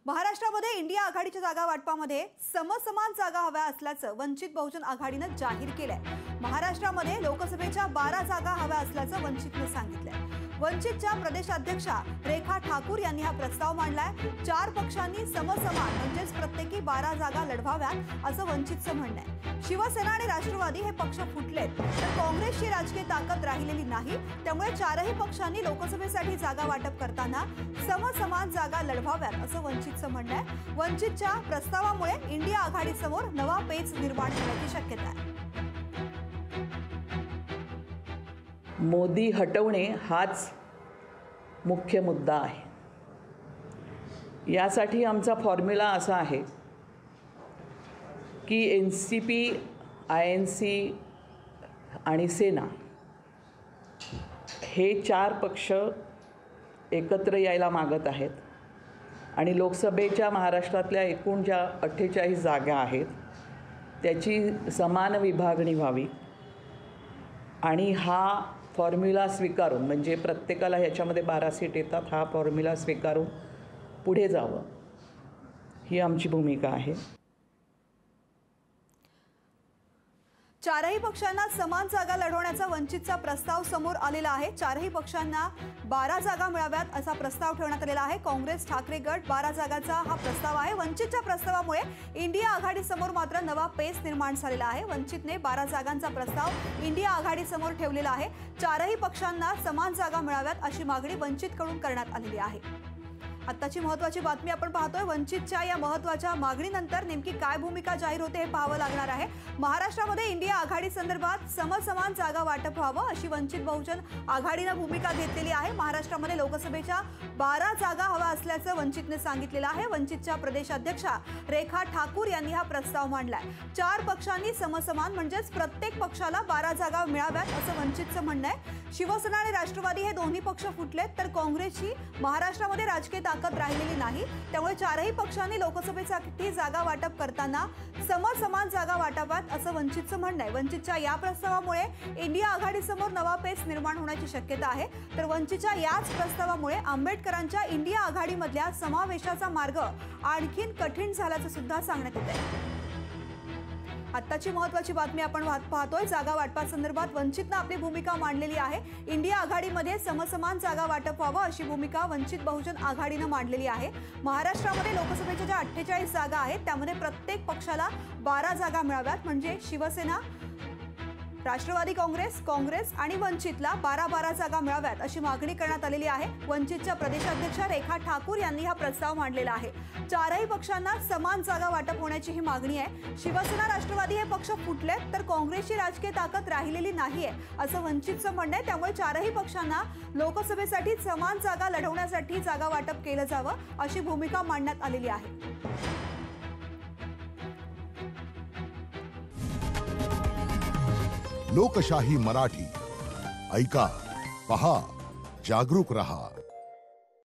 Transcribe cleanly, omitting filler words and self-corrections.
महाराष्ट्रामध्ये इंडिया आघाडीच्या जागा वाटपामध्ये समसमान जागा हव्या असल्याचं वंचित बहुजन आघाडीनं जाहीर केलंय। महाराष्ट्रामध्ये लोकसभेच्या 12 जागा हव्या असल्याचं वंचितनं सांगितलंय। वंचितच्या प्रदेशाध्यक्षा रेखा ठाकूर यांनी हा प्रस्ताव मांडलाय। 4 पक्षांनी समसमान म्हणजेच प्रत्येकी 12 जागा लढवाव्यात असं वंचितचं म्हणणं आहे। शिवसेना आणि राष्ट्रवादी हे पक्ष फुटलेत तर काँग्रेसची राजकीय ताकद राहिलेली नाही, त्यामुळे 4ही पक्षांनी लोकसभेसाठी जागा वाटप करताना समसमान जागा लढवाव्यात असं वंचितचं म्हणणं आहे। वंचितच्या प्रस्तावामुळे इंडिया आघाडीसमोर नवा पेच निर्माण होण्याची शक्यता आहे। मोदी हटवणे हाच मुख्य मुद्दा आहे। यासाठी आमचा फॉर्म्युला असा आहे की NCP, INC आणि सेना हे 4 पक्ष एकत्र यायला मागत आहेत आणि लोकसभेच्या महाराष्ट्रातल्या एकूण ज्या 48 जागा आहेत त्याची समान विभागणी व्हावी आणि हा फॉर्म्युला स्वीकारून, म्हणजे प्रत्येकाला ह्याच्यामध्ये 12 सीट येतात, हा फॉर्म्युला स्वीकारून पुढे जावं ही आमची भूमिका आहे। 4ही पक्षांना समान जागा लढवण्याचा वंचितचा प्रस्ताव समोर आलेला आहे। 4ही पक्षांना 12 जागा मिळाव्यात असा प्रस्ताव ठेवण्यात आलेला आहे। काँग्रेस, ठाकरे गट 12 जागांचा हा प्रस्ताव आहे। वंचितच्या प्रस्तावामुळे इंडिया आघाडीसमोर मात्र नवा पेच निर्माण झालेला आहे। वंचितने 12 जागांचा प्रस्ताव इंडिया आघाडीसमोर ठेवलेला आहे। 4ही पक्षांना समान जागा मिळाव्यात अशी मागणी वंचितकडून करण्यात आलेली आहे। आत्ताची महत्त्वाची बातमी आपण पाहतोय। वंचितच्या या महत्त्वाच्या मागणीनंतर नेमकी काय भूमिका जाहीर होते हे पाहावं लागणार आहे। महाराष्ट्रामध्ये इंडिया आघाडी संदर्भात समसमान जागा वाटप व्हावं अशी वंचित बहुजन आघाडीने भूमिका घेतलेली आहे। महाराष्ट्रामध्ये लोकसभेच्या 12 जागा हव्या असल्याचं वंचितने सांगितलेलं आहे। वंचितच्या प्रदेशाध्यक्षा रेखा ठाकूर यांनी हा प्रस्ताव मांडलाय। 4 पक्षांनी समसमान म्हणजेच प्रत्येक पक्षाला 12 जागा मिळाव्यात असं वंचितचं म्हणणं आहे। शिवसेना आणि राष्ट्रवादी हे दोन्ही पक्ष फुटलेत तर काँग्रेसची महाराष्ट्रामध्ये राजकीय ताकद राहिलेली नाही, त्यामुळे 4ही पक्षांनी लोकसभेसाठी जागा वाटप करताना समसमान जागा वाटाव्यात असं वंचितचं म्हणणं आहे। वंचितच्या या प्रस्तावामुळे इंडिया आघाडीसमोर नवा पेच निर्माण होण्याची शक्यता आहे। तर वंचितच्या याच प्रस्तावामुळे आंबेडकरांच्या इंडिया आघाडीमधल्या समावेशाचा मार्ग आणखीन कठीण झाल्याचं सुद्धा सांगण्यात येत आहे। आत्ताची महत्त्वाची बातमी आपण पाहतोय। जागा वाटपासंदर्भात वंचितने आपली भूमिका मांडलेली आहे। इंडिया आघाडीमध्ये समसमान जागा वाटप व्हावं अशी भूमिका वंचित बहुजन आघाडीने मांडलेली आहे। महाराष्ट्रामध्ये लोकसभेच्या ज्या 48 जागा आहेत त्यामध्ये प्रत्येक पक्षाला 12 जागा मिळाव्यात, म्हणजे शिवसेना, राष्ट्रवादी काँग्रेस आणि वंचितला 12 जागा मिळाव्यात अशी मागणी करण्यात आलेली आहे। वंचितच्या प्रदेशाध्यक्षा रेखा ठाकूर यांनी हा प्रस्ताव मांडलेला आहे। 4ही पक्षांना समान जागा वाटप होण्याची ही मागणी आहे। शिवसेना, राष्ट्रवादी हे पक्ष फुटलेत तर काँग्रेसची राजकीय ताकद राहिलेली नाहीये असं वंचितचं म्हणणं आहे, त्यामुळे 4ही पक्षांना लोकसभेसाठी समान जागा लढवण्यासाठी जागा वाटप केलं जावं अशी भूमिका मांडण्यात आलेली आहे। लोकशाही मराठी ऐका, पहा, जागरूक रहा।